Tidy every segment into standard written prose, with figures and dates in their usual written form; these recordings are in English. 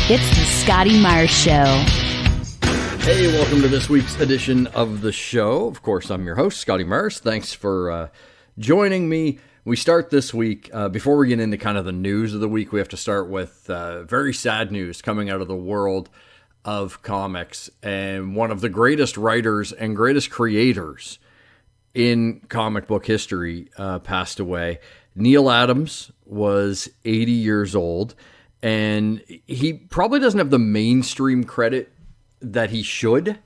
It's the Scotty Marve Show. Hey, welcome to this week's edition of the show. Of course, I'm your host, Scotty Marve. Thanks for joining me. We start this week, before we get into kind of the news of the week, we have to start with very sad news coming out of the world of comics. And one of the greatest writers and greatest creators in comic book history passed away. Neal Adams was 80 years old, and he probably doesn't have the mainstream credit that he should.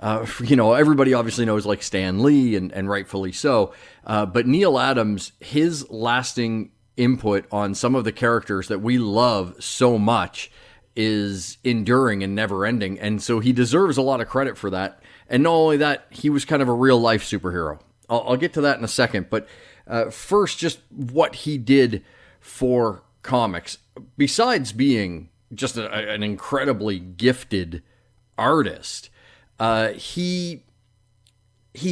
Everybody obviously knows like Stan Lee, and rightfully so. But Neal Adams, his lasting input on some of the characters that we love so much is enduring and never ending. And so he deserves a lot of credit for that. And not only that, he was kind of a real life superhero. I'll get to that in a second. But first, just what he did for comics. Besides being just an incredibly gifted artist, he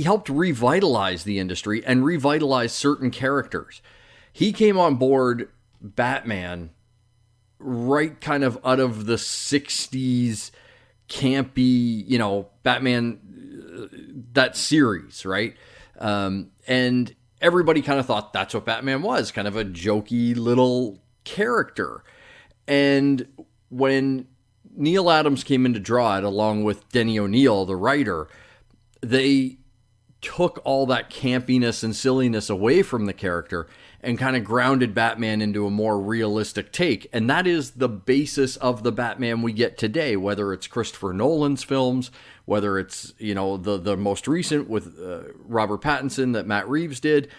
helped revitalize the industry and revitalize certain characters. He came on board Batman right kind of out of the 60s campy, Batman, that series, right? And everybody kind of thought that's what Batman was, kind of a jokey little character. And when Neal Adams came in to draw it, along with Denny O'Neil, the writer, they took all that campiness and silliness away from the character and kind of grounded Batman into a more realistic take. And that is the basis of the Batman we get today, whether it's Christopher Nolan's films, whether it's, the most recent with Robert Pattinson that Matt Reeves did,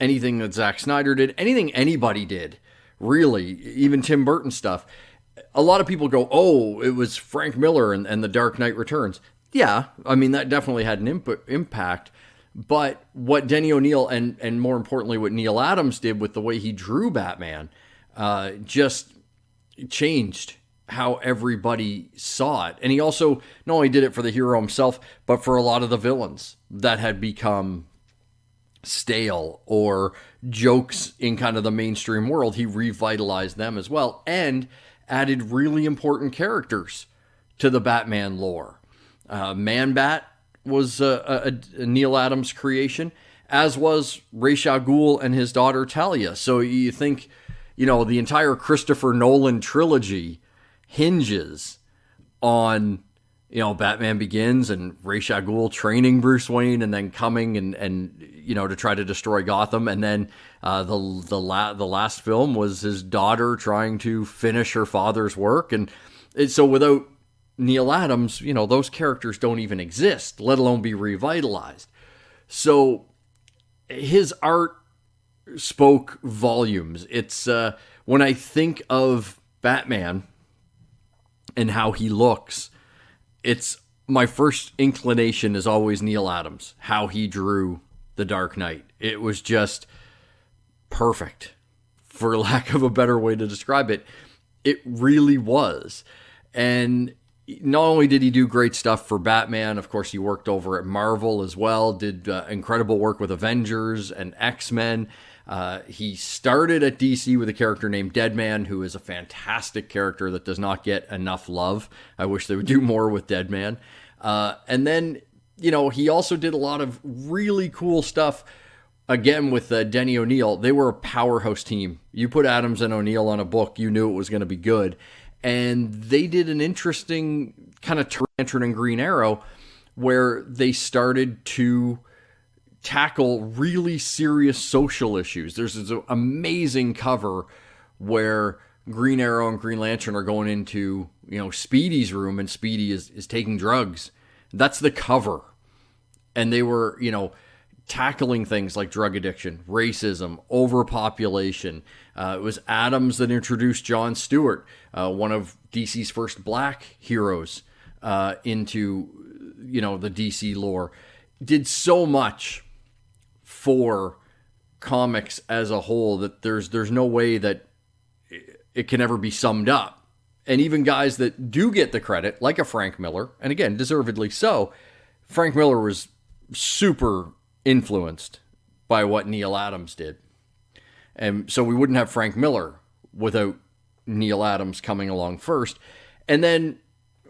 anything that Zack Snyder did, anything anybody did, really, even Tim Burton stuff. A lot of people go, oh, it was Frank Miller and The Dark Knight Returns. Yeah, I mean, that definitely had an impact. But what Denny O'Neil and more importantly, what Neal Adams did with the way he drew Batman just changed how everybody saw it. And he also not only did it for the hero himself, but for a lot of the villains that had become stale or jokes in kind of the mainstream world. He revitalized them as well and added really important characters to the Batman lore. Man-Bat was a Neal Adams creation, as was Ra's al Ghul and his daughter Talia. So you think, the entire Christopher Nolan trilogy hinges on, Batman Begins and Ra's al Ghul training Bruce Wayne and then coming and to try to destroy Gotham. And then the last film was his daughter trying to finish her father's work. And so without Neal Adams, those characters don't even exist, let alone be revitalized. So his art spoke volumes. It's when I think of Batman and how he looks, it's my first inclination is always Neal Adams, how he drew The Dark Knight. It was just perfect, for lack of a better way to describe it. It really was. And not only did he do great stuff for Batman, of course, he worked over at Marvel as well, did incredible work with Avengers and X-Men. He started at DC with a character named Deadman, who is a fantastic character that does not get enough love. I wish they would do more with Deadman. And then, he also did a lot of really cool stuff, again, with Denny O'Neil. They were a powerhouse team. You put Adams and O'Neil on a book, you knew it was going to be good. And they did an interesting kind of Lantern and Green Arrow where they started to tackle really serious social issues. There's this amazing cover where Green Arrow and Green Lantern are going into, Speedy's room, and Speedy is taking drugs. That's the cover. And they were, tackling things like drug addiction, racism, overpopulation. It was Adams that introduced Jon Stewart, one of DC's first black heroes, into, the DC lore. Did so much for comics as a whole that there's no way that it can ever be summed up. And even guys that do get the credit, like a Frank Miller, and again, deservedly so, Frank Miller was super influenced by what Neal Adams did. And so we wouldn't have Frank Miller without Neal Adams coming along first. And then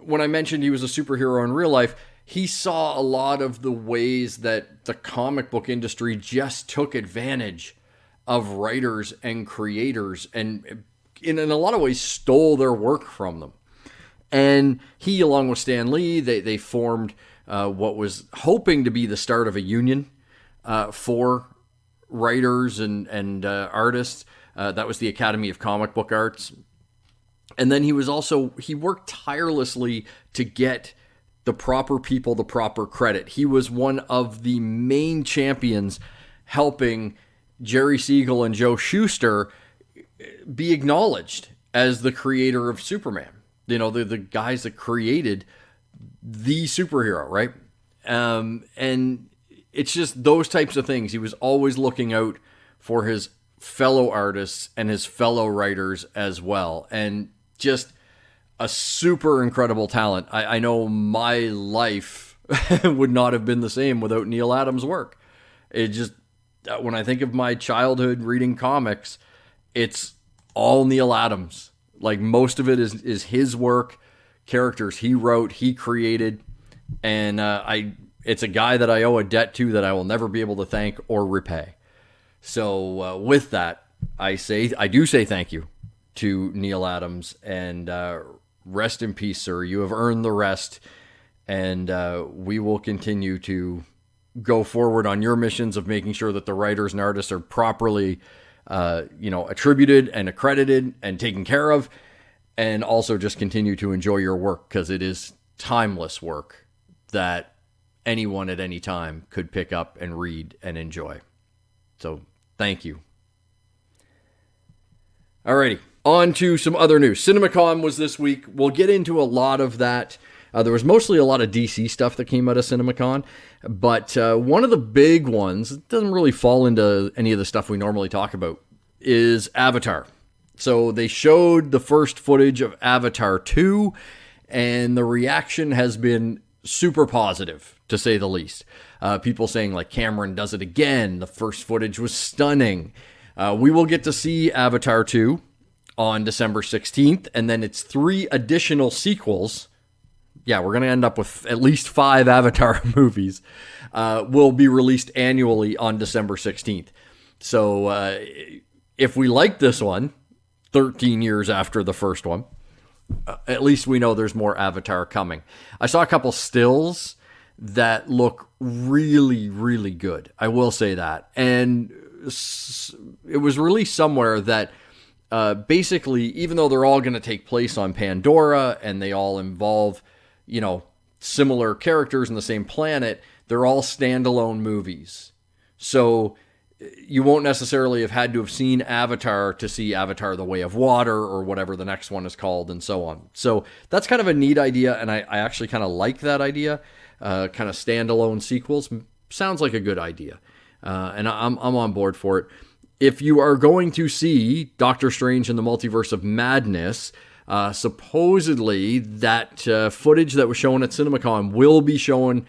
when I mentioned he was a superhero in real life, he saw a lot of the ways that the comic book industry just took advantage of writers and creators and in a lot of ways stole their work from them. And he, along with Stan Lee, they formed what was hoping to be the start of a union for writers and artists. That was the Academy of Comic Book Arts. And then he worked tirelessly to get the proper people the proper credit. He was one of the main champions helping Jerry Siegel and Joe Shuster be acknowledged as the creator of Superman. You know, they're the guys that created the superhero, right? And it's just those types of things. He was always looking out for his fellow artists and his fellow writers as well. And just a super incredible talent. I know my life would not have been the same without Neal Adams' work. It just, when I think of my childhood reading comics, it's all Neal Adams. Like, most of it is his work, characters he wrote, he created, and it's a guy that I owe a debt to that I will never be able to thank or repay. So with that, I do say thank you to Neal Adams, and rest in peace, sir. You have earned the rest, and we will continue to go forward on your missions of making sure that the writers and artists are properly, attributed and accredited and taken care of, and also just continue to enjoy your work, because it is timeless work that anyone at any time could pick up and read and enjoy. So thank you. Alrighty, on to some other news. CinemaCon was this week. We'll get into a lot of that. There was mostly a lot of DC stuff that came out of CinemaCon, but one of the big ones, it doesn't really fall into any of the stuff we normally talk about, is Avatar. So they showed the first footage of Avatar 2, and the reaction has been super positive, to say the least. People saying, like, Cameron does it again. The first footage was stunning. We will get to see Avatar 2 on December 16th, and then it's 3 additional sequels. Yeah, we're going to end up with at least 5 Avatar movies will be released annually on December 16th. So if we like this one, 13 years after the first one, at least we know there's more Avatar coming. I saw a couple stills that look really, really good. I will say that. And it was released somewhere that basically, even though they're all going to take place on Pandora and they all involve, similar characters in the same planet, they're all standalone movies. So you won't necessarily have had to have seen Avatar to see Avatar: The Way of Water or whatever the next one is called, and so on. So that's kind of a neat idea, and I actually kind of like that idea. Kind of standalone sequels sounds like a good idea, and I'm on board for it. If you are going to see Doctor Strange in the Multiverse of Madness, supposedly that footage that was shown at CinemaCon will be shown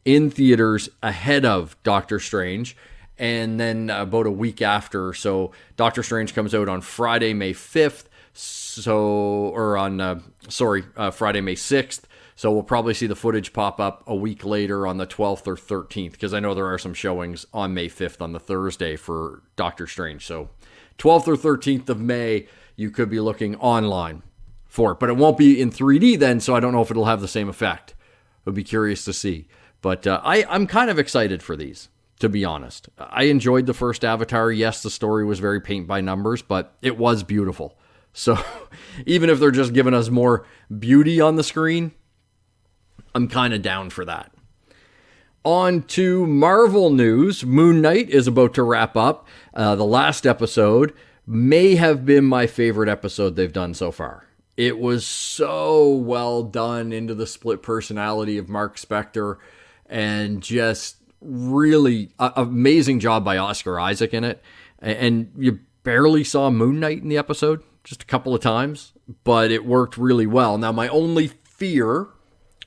in theaters ahead of Doctor Strange, and then about a week after. So Doctor Strange comes out on Friday, May 5th, Friday, May 6th. So we'll probably see the footage pop up a week later on the 12th or 13th, because I know there are some showings on May 5th on the Thursday for Doctor Strange. So 12th or 13th of May, you could be looking online for it. But it won't be in 3D then, so I don't know if it'll have the same effect. I'll be curious to see. But I'm kind of excited for these, to be honest. I enjoyed the first Avatar. Yes, the story was very paint by numbers, but it was beautiful. So even if they're just giving us more beauty on the screen, I'm kind of down for that. On to Marvel news. Moon Knight is about to wrap up. The last episode may have been my favorite episode they've done so far. It was so well done into the split personality of Mark Spector, and just really amazing job by Oscar Isaac in it. And you barely saw Moon Knight in the episode, just a couple of times, but it worked really well. Now, my only fear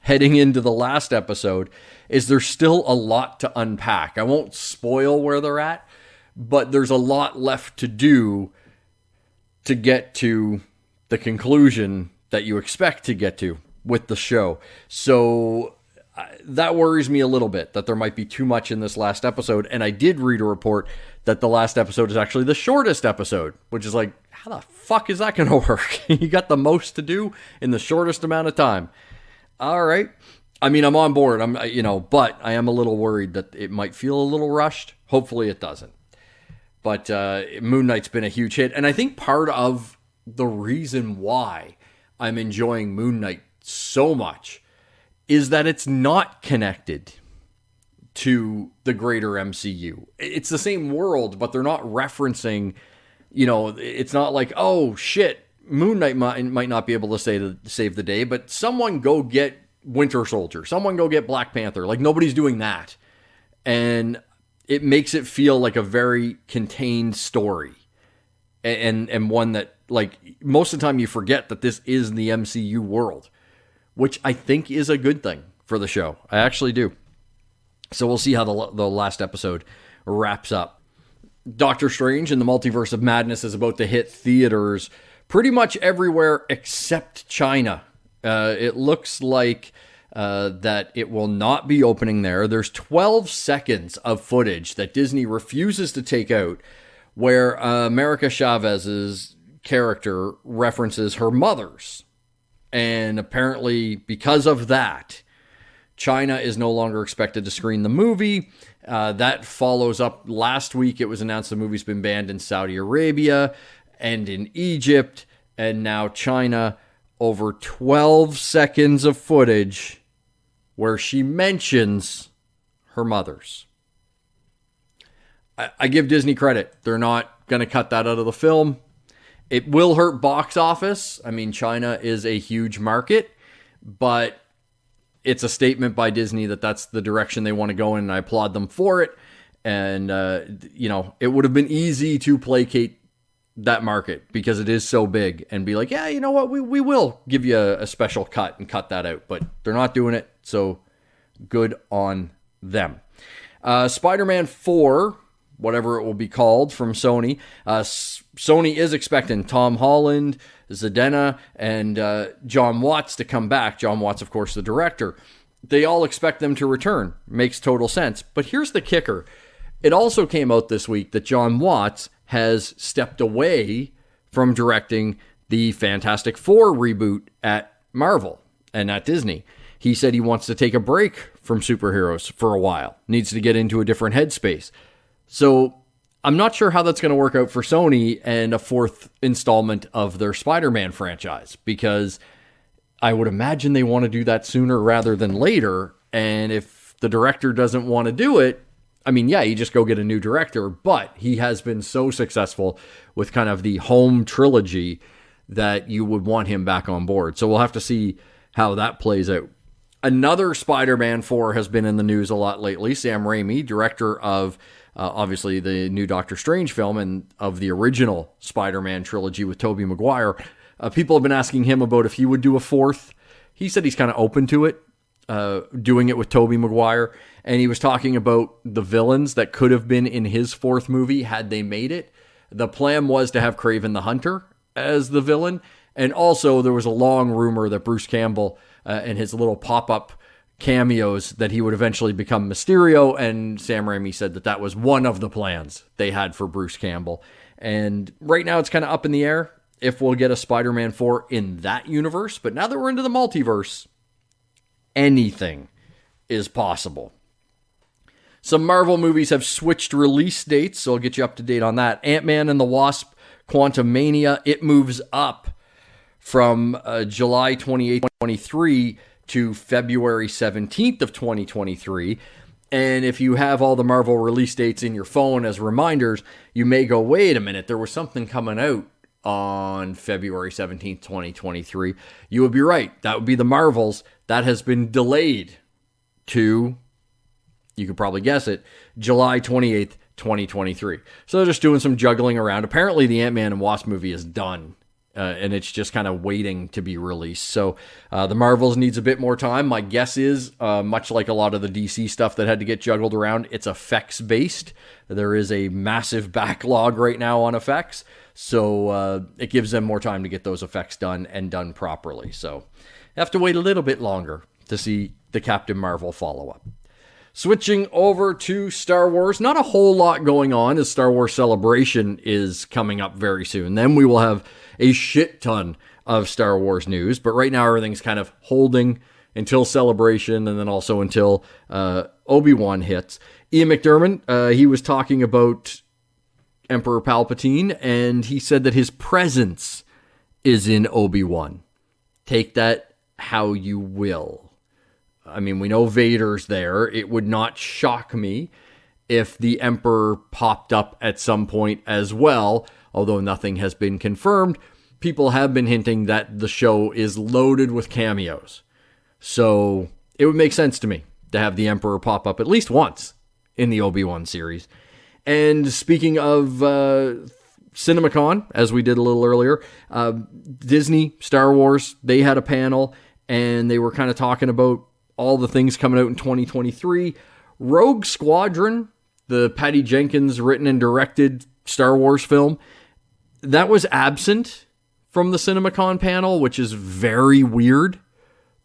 heading into the last episode is there's still a lot to unpack. I won't spoil where they're at, but there's a lot left to do to get to the conclusion that you expect to get to with the show. So that worries me a little bit that there might be too much in this last episode. And I did read a report that the last episode is actually the shortest episode, which is like, how the fuck is that going to work? You got the most to do in the shortest amount of time. All right. I mean, I'm on board. But I am a little worried that it might feel a little rushed. Hopefully it doesn't. But Moon Knight's been a huge hit. And I think part of the reason why I'm enjoying Moon Knight so much is that it's not connected to the greater MCU. It's the same world, but they're not referencing, it's not like, oh shit, Moon Knight might not be able to save the day, but someone go get Winter Soldier. Someone go get Black Panther. Like, nobody's doing that. And it makes it feel like a very contained story. And one that, like, most of the time you forget that this is the MCU world, which I think is a good thing for the show. I actually do. So we'll see how the last episode wraps up. Doctor Strange and the Multiverse of Madness is about to hit theaters pretty much everywhere except China. It looks like that it will not be opening there. There's 12 seconds of footage that Disney refuses to take out where America Chavez's character references her mother's. And apparently because of that, China is no longer expected to screen the movie. That follows up last week. It was announced the movie's been banned in Saudi Arabia and in Egypt. And now China, over 12 seconds of footage where she mentions her mother's. I give Disney credit. They're not going to cut that out of the film. It will hurt box office. I mean, China is a huge market, but it's a statement by Disney that that's the direction they want to go in, and I applaud them for it. And, it would have been easy to placate that market because it is so big and be like, yeah, you know what? We will give you a special cut and cut that out, but they're not doing it. So good on them. Spider-Man 4, whatever it will be called, from Sony. Sony is expecting Tom Holland, Zendaya, and John Watts to come back. John Watts, of course, the director. They all expect them to return. Makes total sense. But here's the kicker. It also came out this week that John Watts has stepped away from directing the Fantastic Four reboot at Marvel and at Disney. He said he wants to take a break from superheroes for a while. Needs to get into a different headspace. So I'm not sure how that's going to work out for Sony and a fourth installment of their Spider-Man franchise, because I would imagine they want to do that sooner rather than later. And if the director doesn't want to do it, I mean, yeah, you just go get a new director, but he has been so successful with kind of the home trilogy that you would want him back on board. So we'll have to see how that plays out. Another Spider-Man 4 has been in the news a lot lately. Sam Raimi, director of obviously the new Doctor Strange film and of the original Spider-Man trilogy with Tobey Maguire. People have been asking him about if he would do a fourth. He said he's kind of open to it, doing it with Tobey Maguire. And he was talking about the villains that could have been in his fourth movie had they made it. The plan was to have Kraven the Hunter as the villain. And also there was a long rumor that Bruce Campbell and his little pop-up cameos that he would eventually become Mysterio, and Sam Raimi said that that was one of the plans they had for Bruce Campbell. And right now it's kind of up in the air if we'll get a Spider-Man 4 in that universe, but now that we're into the multiverse, anything is possible. Some Marvel movies have switched release dates, so I'll get you up to date on that. Ant-Man and the Wasp: Quantumania, it moves up from July 28th, 2023 to February 17th of 2023. And if you have all the Marvel release dates in your phone as reminders, you may go, wait a minute, there was something coming out on February 17th, 2023. You would be right. That would be the Marvels. That has been delayed to, you could probably guess it, July 28th, 2023. So they're just doing some juggling around. Apparently the Ant-Man and Wasp movie is done. and it's just kind of waiting to be released. So the Marvels needs a bit more time. My guess is, much like a lot of the DC stuff that had to get juggled around, it's effects based. There is a massive backlog right now on effects, so it gives them more time to get those effects done and done properly. So I have to wait a little bit longer to see the Captain Marvel follow-up. Switching over to Star Wars, not a whole lot going on as Star Wars Celebration is coming up very soon. Then we will have a shit ton of Star Wars news, but right now everything's kind of holding until Celebration and then also until Obi-Wan hits. Ian McDiarmid, he was talking about Emperor Palpatine, and he said that his presence is in Obi-Wan. Take that how you will. I mean, we know Vader's there. It would not shock me if the Emperor popped up at some point as well, although nothing has been confirmed. People have been hinting that the show is loaded with cameos. So it would make sense to me to have the Emperor pop up at least once in the Obi-Wan series. And speaking of CinemaCon, as we did a little earlier, Disney, Star Wars, they had a panel, and they were kind of talking about all the things coming out in 2023. Rogue Squadron, the Patty Jenkins written and directed Star Wars film, that was absent from the CinemaCon panel, which is very weird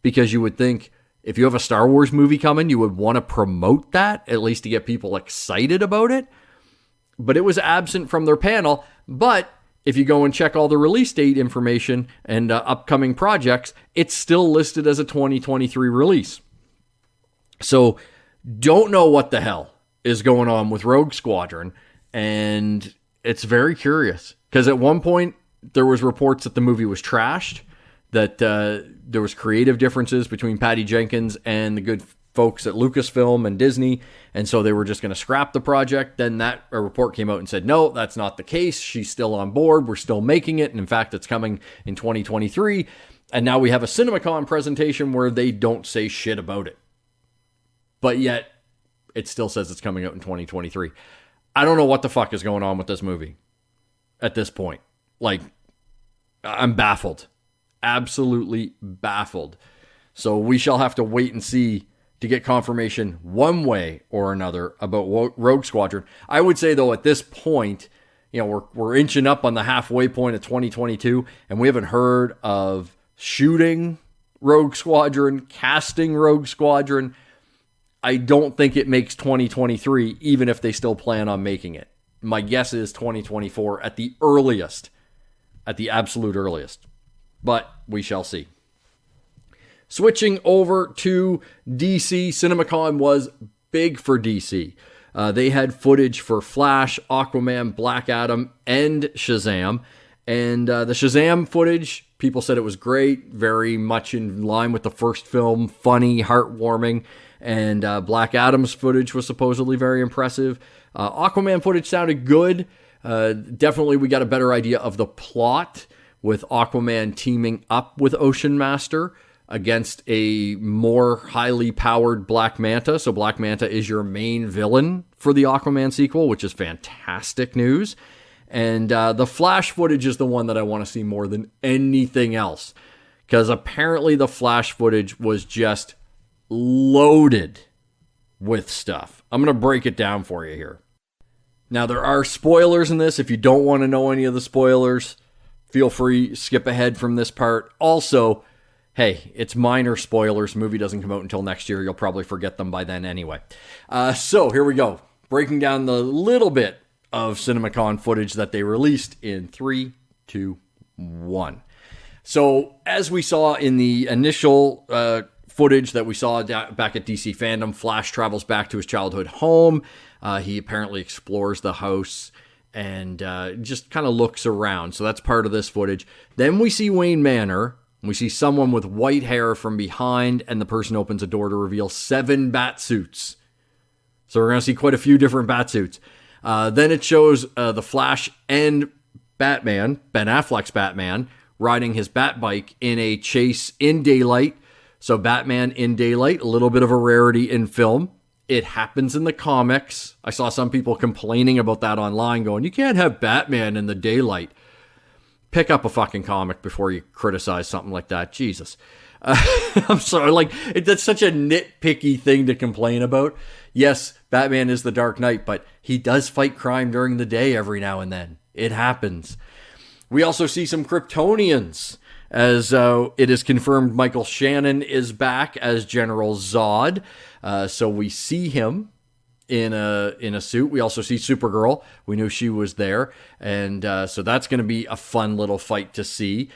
because you would think if you have a Star Wars movie coming, you would want to promote that, at least to get people excited about it. But it was absent from their panel. But if you go and check all the release date information and upcoming projects, it's still listed as a 2023 release. So don't know what the hell is going on with Rogue Squadron. And it's very curious because at one point there was reports that the movie was trashed, that there was creative differences between Patty Jenkins and the good folks at Lucasfilm and Disney, and so they were just going to scrap the project. Then that report came out and said, no, that's not the case. She's still on board. We're still making it. And in fact, it's coming in 2023. And now we have a CinemaCon presentation where they don't say shit about it. But yet, it still says it's coming out in 2023. I don't know what the fuck is going on with this movie at this point. Like, I'm baffled. Absolutely baffled. So we shall have to wait and see to get confirmation one way or another about Rogue Squadron. I would say, though, at this point, you know, we're inching up on the halfway point of 2022, and we haven't heard of shooting Rogue Squadron, casting Rogue Squadron. I don't think it makes 2023, even if they still plan on making it. My guess is 2024 at the earliest, at the absolute earliest. But we shall see. Switching over to DC, CinemaCon was big for DC. They had footage for Flash, Aquaman, Black Adam, and Shazam. And the Shazam footage, people said it was great, very much in line with the first film, funny, heartwarming. And Black Adam's footage was supposedly very impressive. Aquaman footage sounded good. Definitely we got a better idea of the plot with Aquaman teaming up with Ocean Master against a more highly powered Black Manta. So Black Manta is your main villain for the Aquaman sequel, which is fantastic news. And the Flash footage is the one that I want to see more than anything else, because apparently the Flash footage was just loaded with stuff. I'm going to break it down for you here. Now, there are spoilers in this. If you don't want to know any of the spoilers, feel free, skip ahead from this part. Also, hey, it's minor spoilers. The movie doesn't come out until next year. You'll probably forget them by then anyway. So here we go. Breaking down the little bit of CinemaCon footage that they released in 3, 2, 1. So as we saw in the initial footage that we saw back at DC Fandom, Flash travels back to his childhood home. He apparently explores the house and just kind of looks around. So that's part of this footage. Then we see Wayne Manor. We see someone with white hair from behind, and the person opens a door to reveal 7 bat suits. So we're going to see quite a few different bat suits. Then it shows the Flash and Batman, Ben Affleck's Batman, riding his bat bike in a chase in daylight. So Batman in daylight, a little bit of a rarity in film. It happens in the comics. I saw some people complaining about that online, going, you can't have Batman in the daylight. pick up a fucking comic before you criticize something like that. Jesus. I'm sorry, like, that's such a nitpicky thing to complain about. Yes, Batman is the Dark Knight, but he does fight crime during the day every now and then. It happens. We also see some Kryptonians, as it is confirmed Michael Shannon is back as General Zod. So we see him in a suit. We also see Supergirl. We knew she was there. And so that's going to be a fun little fight to see.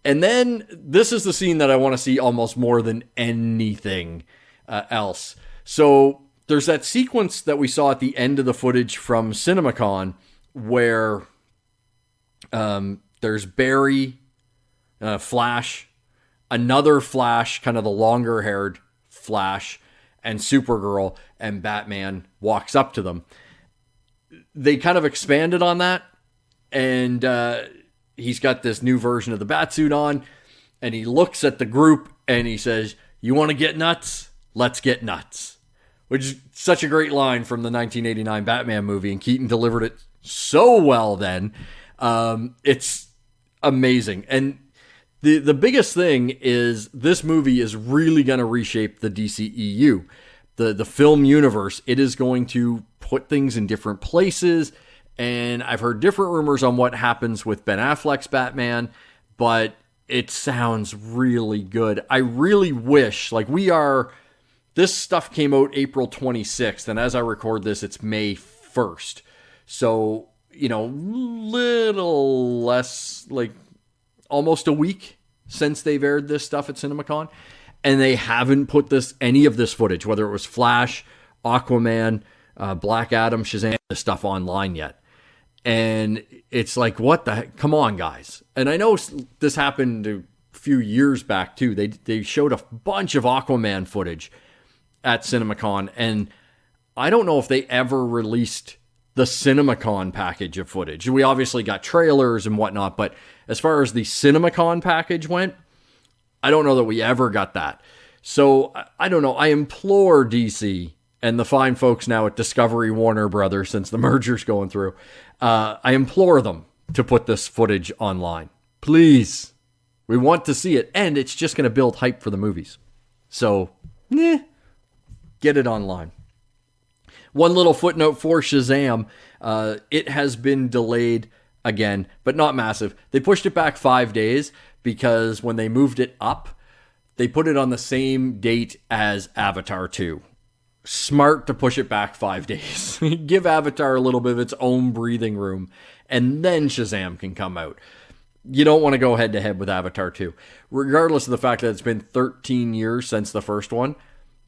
And then this is the scene that I want to see almost more than anything else. So there's that sequence that we saw at the end of the footage from CinemaCon where there's Barry, Flash, another Flash, kind of the longer-haired Flash, and Supergirl, and Batman walks up to them. They kind of expanded on that, and he's got this new version of the Batsuit on, and he looks at the group, and he says, "You want to get nuts? Let's get nuts." Which is such a great line from the 1989 Batman movie, and Keaton delivered it so well then. It's amazing. And the biggest thing is this movie is really going to reshape the DCEU. The film universe, it is going to put things in different places. And I've heard different rumors on what happens with Ben Affleck's Batman, but it sounds really good. I really wish, like, this stuff came out April 26th, and as I record this, it's May 1st. So, little less, like, almost a week since they've aired this stuff at CinemaCon, and they haven't put any of this footage, whether it was Flash, Aquaman, Black Adam, Shazam, this stuff online yet. And it's like, what the heck? Come on, guys. And I know this happened a few years back, too. They showed a bunch of Aquaman footage at CinemaCon, and I don't know if they ever released the CinemaCon package of footage. We obviously got trailers and whatnot, but as far as the CinemaCon package went, I don't know that we ever got that. So, I don't know. I implore DC and the fine folks now at Discovery Warner Brothers, since the merger's going through, I implore them to put this footage online. Please. We want to see it, and it's just going to build hype for the movies. So, get it online. One little footnote for Shazam. It has been delayed again, but not massive. They pushed it back 5 days because when they moved it up, they put it on the same date as Avatar 2. Smart to push it back 5 days. Give Avatar a little bit of its own breathing room, and then Shazam can come out. You don't want to go head to head with Avatar 2. Regardless of the fact that it's been 13 years since the first one,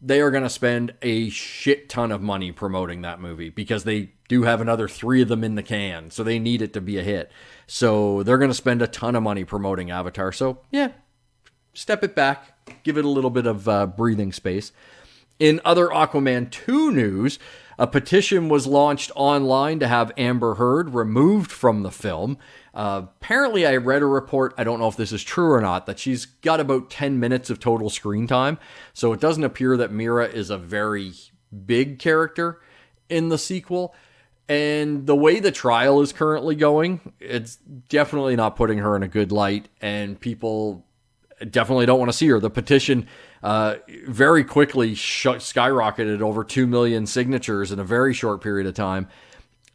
they are going to spend a shit ton of money promoting that movie because they do have another 3 of them in the can, so they need it to be a hit. So they're going to spend a ton of money promoting Avatar. So, yeah, step it back. Give it a little bit of breathing space. In other Aquaman 2 news, a petition was launched online to have Amber Heard removed from the film. Apparently, I read a report, I don't know if this is true or not, that she's got about 10 minutes of total screen time. So it doesn't appear that Mira is a very big character in the sequel. And the way the trial is currently going, it's definitely not putting her in a good light. And people definitely don't want to see her. The petition very quickly skyrocketed over 2 million signatures in a very short period of time.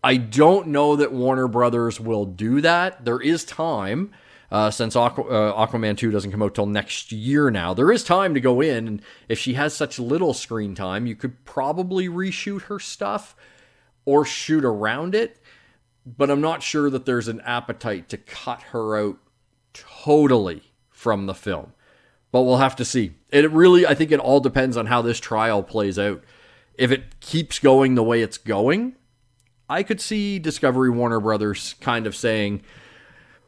I don't know that Warner Brothers will do that. There is time, since Aquaman 2 doesn't come out till next year now. There is time to go in, and if she has such little screen time, you could probably reshoot her stuff or shoot around it, but I'm not sure that there's an appetite to cut her out totally from the film. But we'll have to see. I think it all depends on how this trial plays out. If it keeps going the way it's going, I could see Discovery Warner Brothers kind of saying,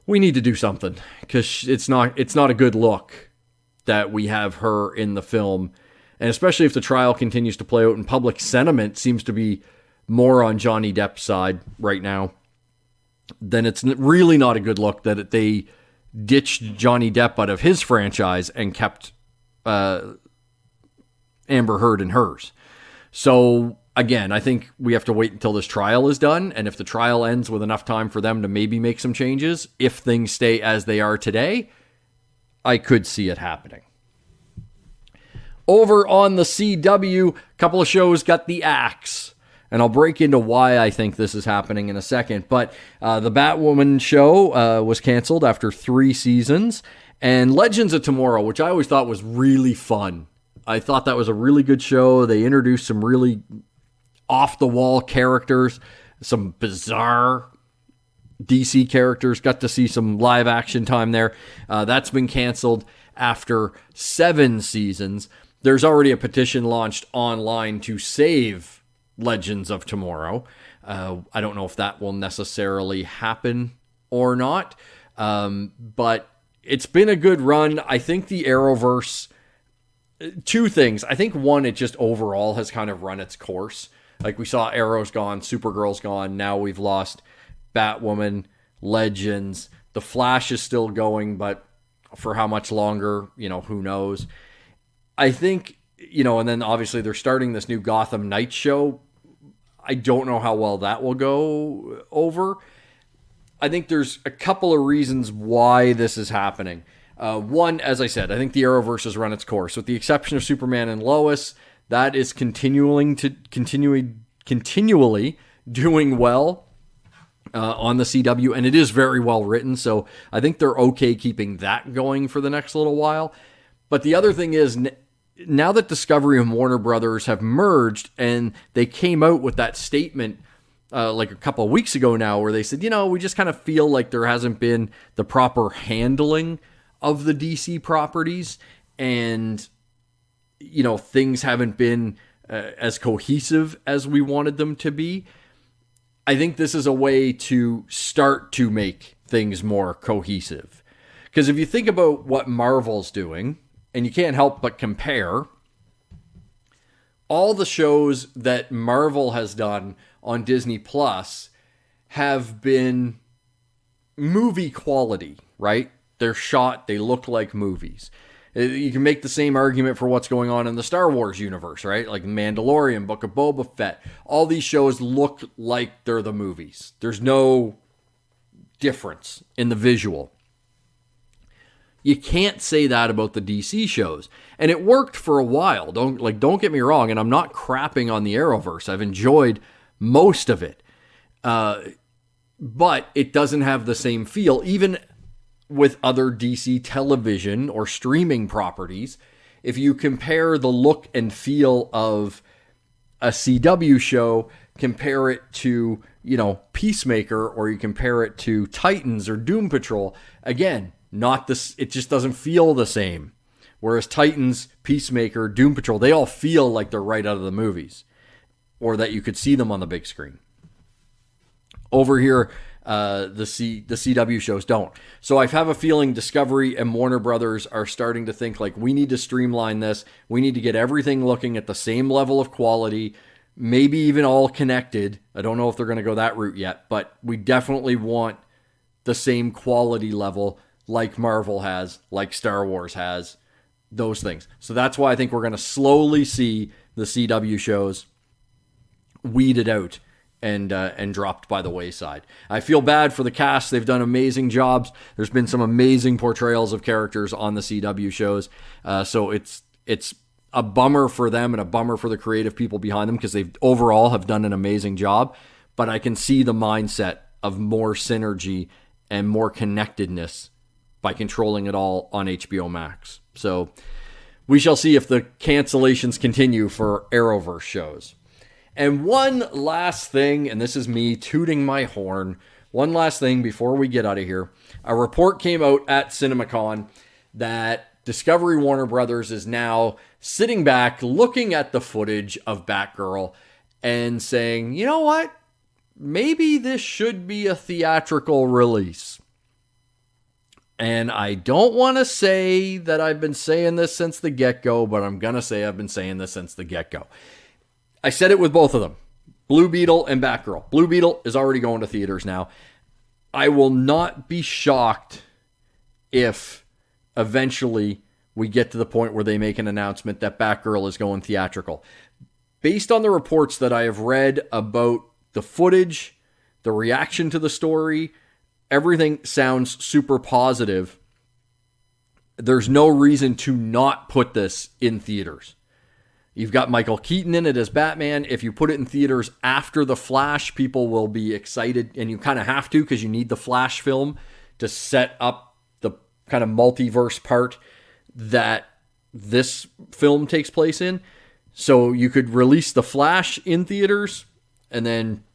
we need to do something, because it's not a good look that we have her in the film. And especially if the trial continues to play out and public sentiment seems to be more on Johnny Depp's side right now, then it's really not a good look that they ditched Johnny Depp out of his franchise and kept Amber Heard in hers. So again, I think we have to wait until this trial is done. And if the trial ends with enough time for them to maybe make some changes, if things stay as they are today, I could see it happening. Over on the CW, a couple of shows got the axe. And I'll break into why I think this is happening in a second. But the Batwoman show was canceled after 3 seasons. And Legends of Tomorrow, which I always thought was really fun. I thought that was a really good show. They introduced some really off-the-wall characters, some bizarre DC characters. Got to see some live action time there. That's been canceled after 7 seasons. There's already a petition launched online to save Legends of Tomorrow. I don't know if that will necessarily happen or not, but it's been a good run. I think the Arrowverse, 2 things. I think one, it just overall has kind of run its course. Like we saw Arrow's gone, Supergirl's gone. Now we've lost Batwoman, Legends. The Flash is still going, but for how much longer, who knows? I think, and then obviously they're starting this new Gotham Knights show. I don't know how well that will go over. I think there's a couple of reasons why this is happening. One, as I said, I think the Arrowverse has run its course. With the exception of Superman and Lois, that is continually doing well on the CW, and it is very well written, so I think they're okay keeping that going for the next little while. But the other thing is, now that Discovery and Warner Brothers have merged, and they came out with that statement like a couple of weeks ago now, where they said, we just kind of feel like there hasn't been the proper handling of the DC properties, and things haven't been as cohesive as we wanted them to be. I think this is a way to start to make things more cohesive. Because if you think about what Marvel's doing, and you can't help but compare, all the shows that Marvel has done on Disney Plus have been movie quality, right? They're shot, they look like movies. You can make the same argument for what's going on in the Star Wars universe, right? Like Mandalorian, Book of Boba Fett. All these shows look like they're the movies. There's no difference in the visual. You can't say that about the DC shows. And it worked for a while. Don't get me wrong, and I'm not crapping on the Arrowverse. I've enjoyed most of it. But it doesn't have the same feel, even with other DC television or streaming properties. If you compare the look and feel of a CW show, compare it to, Peacemaker, or you compare it to Titans or Doom Patrol, again, not this, it just doesn't feel the same. Whereas Titans, Peacemaker, Doom Patrol, they all feel like they're right out of the movies, or that you could see them on the big screen. Over here, the CW shows don't. So I have a feeling Discovery and Warner Brothers are starting to think like, we need to streamline this. We need to get everything looking at the same level of quality, maybe even all connected. I don't know if they're going to go that route yet, but we definitely want the same quality level like Marvel has, like Star Wars has, those things. So that's why I think we're going to slowly see the CW shows weeded out and dropped by the wayside. I feel bad for the cast. They've done amazing jobs. There's been some amazing portrayals of characters on the CW shows. So it's a bummer for them and a bummer for the creative people behind them, because they overall have done an amazing job. But I can see the mindset of more synergy and more connectedness by controlling it all on HBO Max. So we shall see if the cancellations continue for Arrowverse shows. And one last thing, and this is me tooting my horn, one last thing before we get out of here. A report came out at CinemaCon that Discovery Warner Brothers is now sitting back, looking at the footage of Batgirl and saying, you know what? Maybe this should be a theatrical release. And I don't want to say that I've been saying this since the get-go, but I'm going to say I've been saying this since the get-go. I said it with both of them, Blue Beetle and Batgirl. Blue Beetle is already going to theaters now. I will not be shocked if eventually we get to the point where they make an announcement that Batgirl is going theatrical. based on the reports that I have read about the footage, the reaction to the story, everything sounds super positive. There's no reason to not put this in theaters. You've got Michael Keaton in it as Batman. If you put it in theaters after The Flash, people will be excited, and you kind of have to because you need the Flash film to set up the kind of multiverse part that this film takes place in. So you could release The Flash in theaters, and then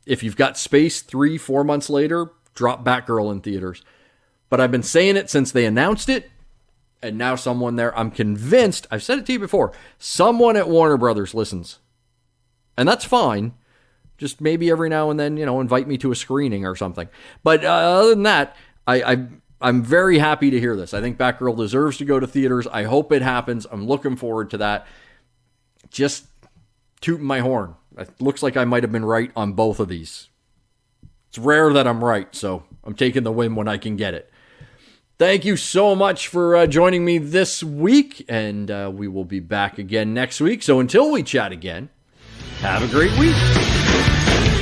if you've got space 3-4 months later, drop Batgirl in theaters. But I've been saying it since they announced it, and now someone there, I'm convinced, I've said it to you before, someone at Warner Brothers listens. And that's fine. Just maybe every now and then, invite me to a screening or something. But other than that, I'm very happy to hear this. I think Batgirl deserves to go to theaters. I hope it happens. I'm looking forward to that. Just tooting my horn. It looks like I might have been right on both of these. It's rare that I'm right, so I'm taking the win when I can get it. Thank you so much for joining me this week, and we will be back again next week. So until we chat again, have a great week.